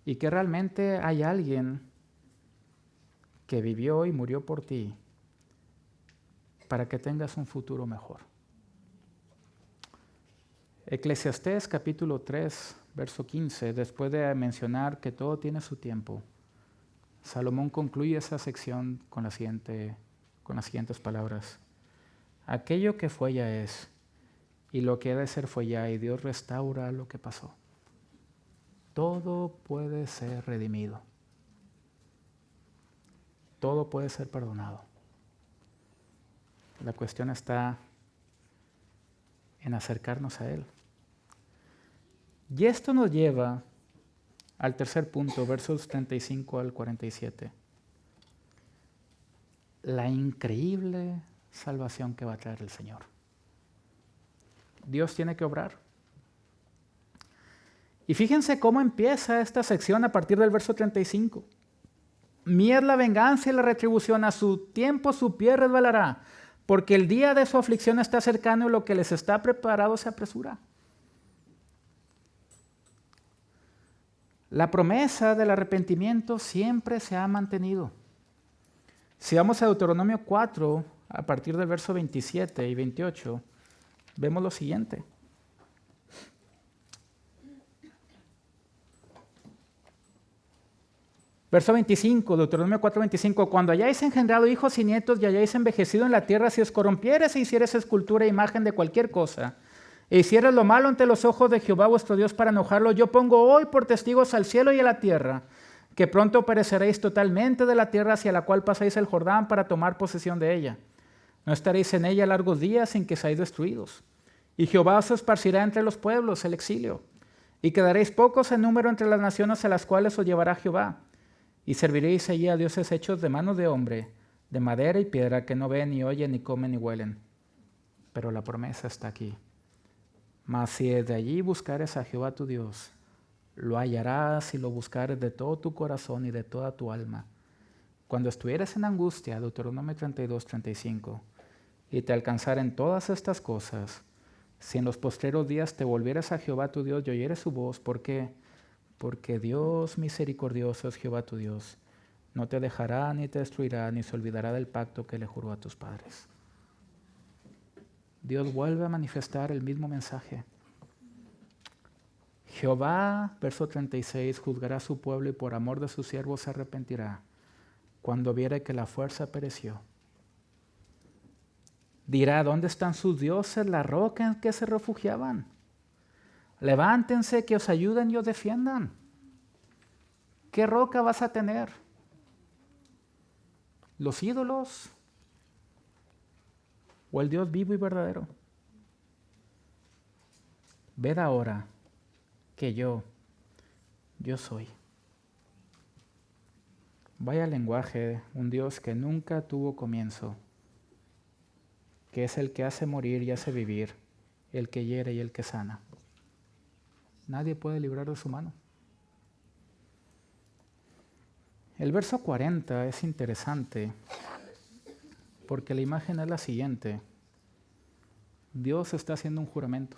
Y que realmente hay alguien que vivió y murió por ti para que tengas un futuro mejor. Eclesiastés capítulo 3, verso 15, después de mencionar que todo tiene su tiempo, Salomón concluye esa sección con las siguientes palabras. Aquello que fue ya es, y lo que ha de ser fue ya, y Dios restaura lo que pasó. Todo puede ser redimido. Todo puede ser perdonado. La cuestión está en acercarnos a Él. Y esto nos lleva al tercer punto, versos 35 al 47. La increíble salvación que va a traer el Señor. Dios tiene que obrar. Y fíjense cómo empieza esta sección a partir del verso 35. Mía es la venganza y la retribución, a su tiempo su pie resbalará, porque el día de su aflicción está cercano y lo que les está preparado se apresura. La promesa del arrepentimiento siempre se ha mantenido. Si vamos a Deuteronomio 4, a partir del verso 27 y 28, vemos lo siguiente. Verso 25, Deuteronomio 4, 25. Cuando hayáis engendrado hijos y nietos y hayáis envejecido en la tierra, si os corrompieres e hicieres escultura e imagen de cualquier cosa, e hicieres lo malo ante los ojos de Jehová vuestro Dios para enojarlo, yo pongo hoy por testigos al cielo y a la tierra, que pronto pereceréis totalmente de la tierra hacia la cual pasáis el Jordán para tomar posesión de ella. No estaréis en ella largos días sin que seáis destruidos. Y Jehová os esparcirá entre los pueblos, el exilio, y quedaréis pocos en número entre las naciones a las cuales os llevará Jehová. Y serviréis allí a dioses hechos de manos de hombre, de madera y piedra, que no ven, ni oyen, ni comen, ni huelen. Pero la promesa está aquí. Mas si desde allí buscares a Jehová tu Dios, lo hallarás y lo buscares de todo tu corazón y de toda tu alma. Cuando estuvieres en angustia, Deuteronomio 32, 35, y te alcanzaren todas estas cosas, si en los postreros días te volvieres a Jehová tu Dios y oyeres su voz, ¿por qué? Porque Dios misericordioso es Jehová tu Dios. No te dejará ni te destruirá ni se olvidará del pacto que le juró a tus padres. Dios vuelve a manifestar el mismo mensaje. Jehová, verso 36, juzgará a su pueblo y por amor de sus siervos se arrepentirá cuando viere que la fuerza pereció. Dirá, ¿dónde están sus dioses, la roca en que se refugiaban? Levántense, que os ayuden y os defiendan. ¿Qué roca vas a tener? los ídolos o el Dios vivo y verdadero? Ved ahora que yo soy. Vaya lenguaje, un Dios que nunca tuvo comienzo, que es el que hace morir y hace vivir, el que hiere y el que sana. Nadie puede librar de su mano. El verso 40 es interesante porque la imagen es la siguiente. Dios está haciendo un juramento.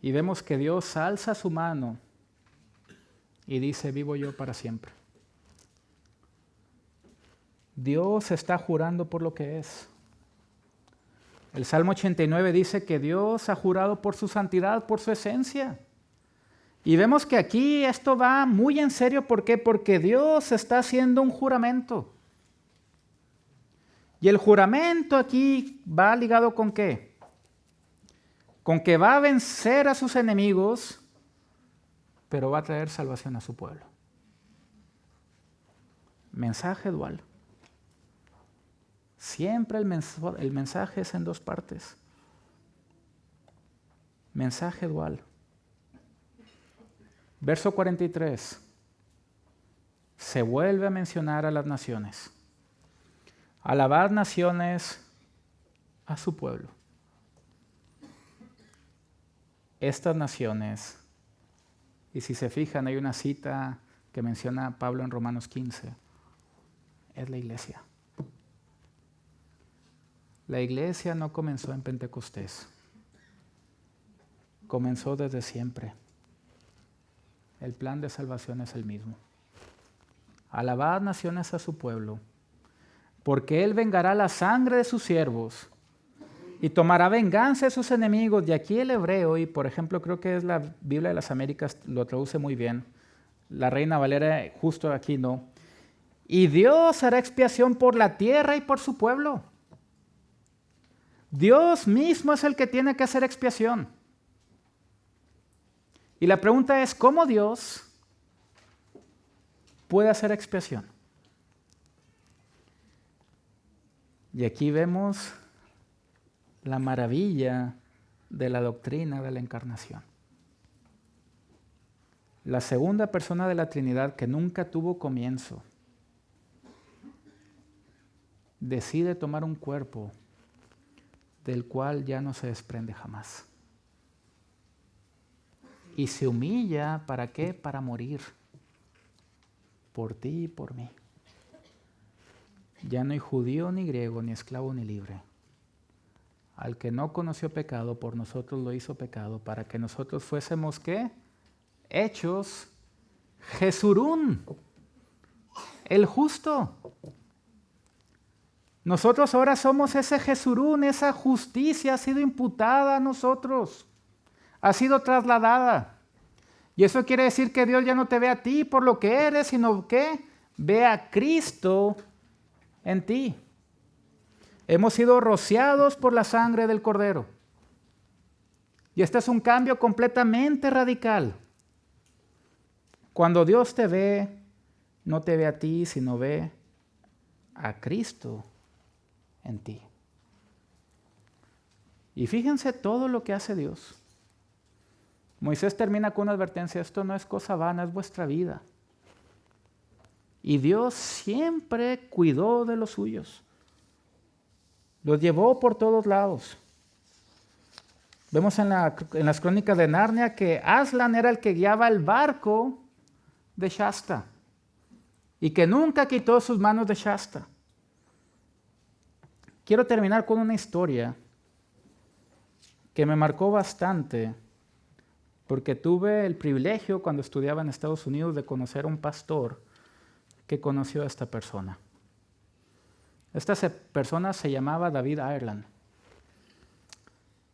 Y vemos que Dios alza su mano y dice, vivo yo para siempre. Dios está jurando por lo que es. El Salmo 89 dice que Dios ha jurado por su santidad, por su esencia. Y vemos que aquí esto va muy en serio. ¿Por qué? Porque Dios está haciendo un juramento. Y el juramento aquí va ligado ¿con qué? Con que va a vencer a sus enemigos, pero va a traer salvación a su pueblo. Mensaje dual. Siempre el mensaje es en dos partes. Mensaje dual. Verso 43. Se vuelve a mencionar a las naciones. Alabad naciones a su pueblo. Estas naciones, y si se fijan hay una cita que menciona Pablo en Romanos 15, es la iglesia. La iglesia no comenzó en Pentecostés, comenzó desde siempre. El plan de salvación es el mismo. Alabad naciones a su pueblo, porque Él vengará la sangre de sus siervos y tomará venganza de sus enemigos. Y aquí el hebreo, y por ejemplo creo que es la Biblia de las Américas, lo traduce muy bien. La Reina Valera justo aquí no. Y Dios hará expiación por la tierra y por su pueblo. Dios mismo es el que tiene que hacer expiación. Y la pregunta es, ¿cómo Dios puede hacer expiación? Y aquí vemos la maravilla de la doctrina de la encarnación. La segunda persona de la Trinidad, que nunca tuvo comienzo, decide tomar un cuerpo del cual ya no se desprende jamás. Y se humilla, ¿para qué? Para morir. Por ti y por mí. Ya no hay judío ni griego, ni esclavo ni libre. Al que no conoció pecado, por nosotros lo hizo pecado, para que nosotros fuésemos, ¿qué? Hechos Jesurún, el justo. Nosotros ahora somos ese Jesurún, esa justicia ha sido imputada a nosotros, ha sido trasladada. Y eso quiere decir que Dios ya no te ve a ti por lo que eres, sino que ve a Cristo en ti. Hemos sido rociados por la sangre del Cordero. Y este es un cambio completamente radical. Cuando Dios te ve, no te ve a ti, sino ve a Cristo en ti. Y fíjense todo lo que hace Dios. Moisés termina con una advertencia, esto no es cosa vana, es vuestra vida. Y Dios siempre cuidó de los suyos. Los llevó por todos lados. Vemos en las crónicas de Narnia que Aslan era el que guiaba el barco de Shasta y que nunca quitó sus manos de Shasta. Quiero terminar con una historia que me marcó bastante porque tuve el privilegio cuando estudiaba en Estados Unidos de conocer a un pastor que conoció a esta persona. Esta persona se llamaba David Ireland.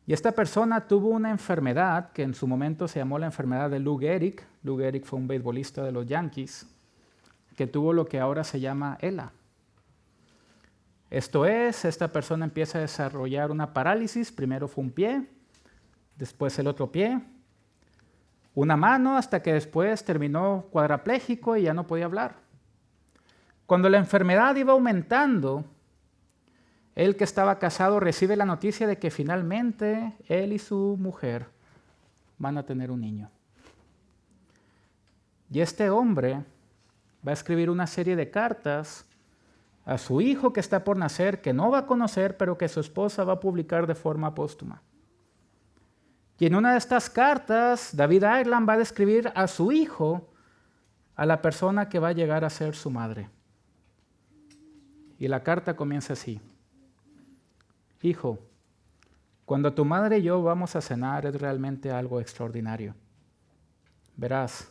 Y esta persona tuvo una enfermedad que en su momento se llamó la enfermedad de Lou Gehrig. Lou Gehrig fue un beisbolista de los Yankees que tuvo lo que ahora se llama ELA. Esto es, esta persona empieza a desarrollar una parálisis. Primero fue un pie, después el otro pie, una mano, hasta que después terminó cuadrapléjico y ya no podía hablar. Cuando la enfermedad iba aumentando, él que estaba casado recibe la noticia de que finalmente él y su mujer van a tener un niño. Y este hombre va a escribir una serie de cartas a su hijo que está por nacer, que no va a conocer, pero que su esposa va a publicar de forma póstuma. Y en una de estas cartas, David Ireland va a describir a su hijo, a la persona que va a llegar a ser su madre. Y la carta comienza así: Hijo, cuando tu madre y yo vamos a cenar es realmente algo extraordinario. Verás,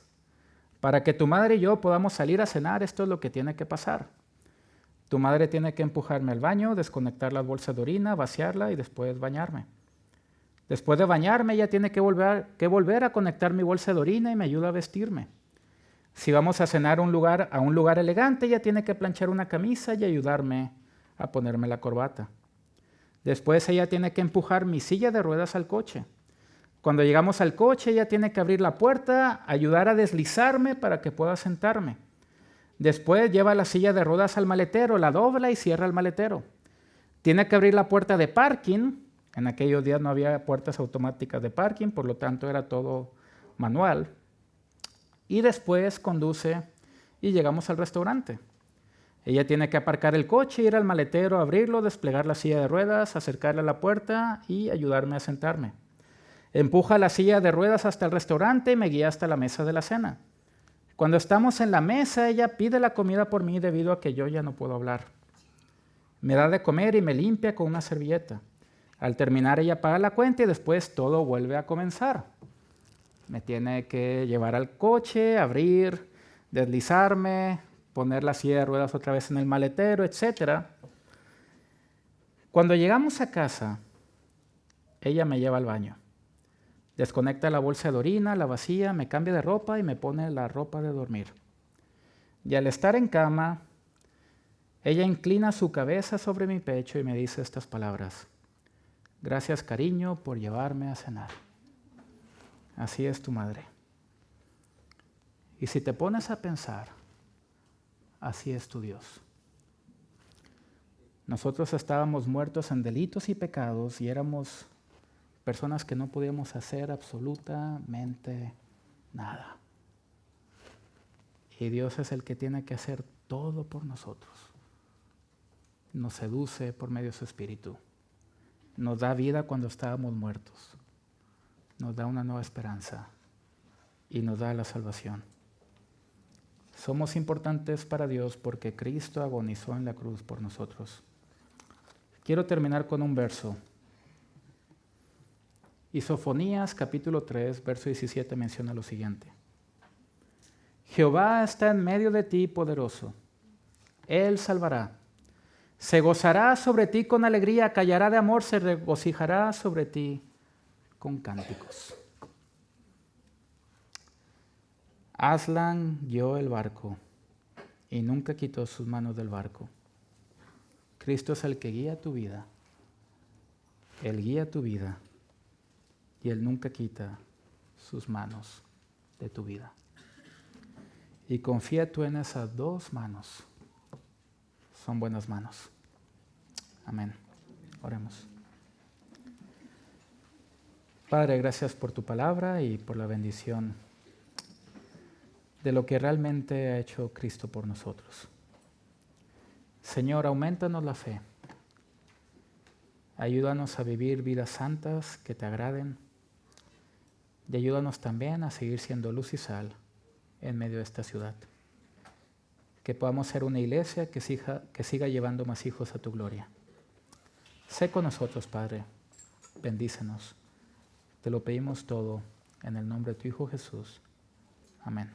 para que tu madre y yo podamos salir a cenar, esto es lo que tiene que pasar. Tu madre tiene que empujarme al baño, desconectar las bolsas de orina, vaciarla y después bañarme. Después de bañarme, ella tiene que volver a conectar mi bolsa de orina y me ayuda a vestirme. Si vamos a cenar a un lugar elegante, ella tiene que planchar una camisa y ayudarme a ponerme la corbata. Después ella tiene que empujar mi silla de ruedas al coche. Cuando llegamos al coche, ella tiene que abrir la puerta, ayudar a deslizarme para que pueda sentarme. Después lleva la silla de ruedas al maletero, la dobla y cierra el maletero. Tiene que abrir la puerta de parking. En aquellos días no había puertas automáticas de parking, por lo tanto era todo manual. Y después conduce y llegamos al restaurante. Ella tiene que aparcar el coche, ir al maletero, abrirlo, desplegar la silla de ruedas, acercarle a la puerta y ayudarme a sentarme. Empuja la silla de ruedas hasta el restaurante y me guía hasta la mesa de la cena. Cuando estamos en la mesa, ella pide la comida por mí debido a que yo ya no puedo hablar. Me da de comer y me limpia con una servilleta. Al terminar, ella paga la cuenta y después todo vuelve a comenzar. Me tiene que llevar al coche, abrir, deslizarme, poner la silla de ruedas otra vez en el maletero, etc. Cuando llegamos a casa, ella me lleva al baño. Desconecta la bolsa de orina, la vacía, me cambia de ropa y me pone la ropa de dormir. Y al estar en cama, ella inclina su cabeza sobre mi pecho y me dice estas palabras: Gracias, cariño, por llevarme a cenar. Así es tu madre. Y si te pones a pensar, así es tu Dios. Nosotros estábamos muertos en delitos y pecados y éramos personas que no podíamos hacer absolutamente nada. Y Dios es el que tiene que hacer todo por nosotros. Nos seduce por medio de su Espíritu. Nos da vida cuando estábamos muertos. Nos da una nueva esperanza y nos da la salvación. Somos importantes para Dios porque Cristo agonizó en la cruz por nosotros. Quiero terminar con un verso. Y Sofonías capítulo 3, verso 17 menciona lo siguiente: Jehová está en medio de ti poderoso. Él salvará. Se gozará sobre ti con alegría, callará de amor, se regocijará sobre ti con cánticos. Aslan guió el barco y nunca quitó sus manos del barco. Cristo es el que guía tu vida. Él guía tu vida y Él nunca quita sus manos de tu vida. Y confía tú en esas dos manos. Son buenas manos. Amén. Oremos. Padre, gracias por tu palabra y por la bendición de lo que realmente ha hecho Cristo por nosotros. Señor, aumentanos la fe. Ayúdanos a vivir vidas santas que te agraden. Y ayúdanos también a seguir siendo luz y sal en medio de esta ciudad. Que podamos ser una iglesia que siga llevando más hijos a tu gloria. Sé con nosotros, Padre. Bendícenos. Te lo pedimos todo en el nombre de tu Hijo Jesús. Amén.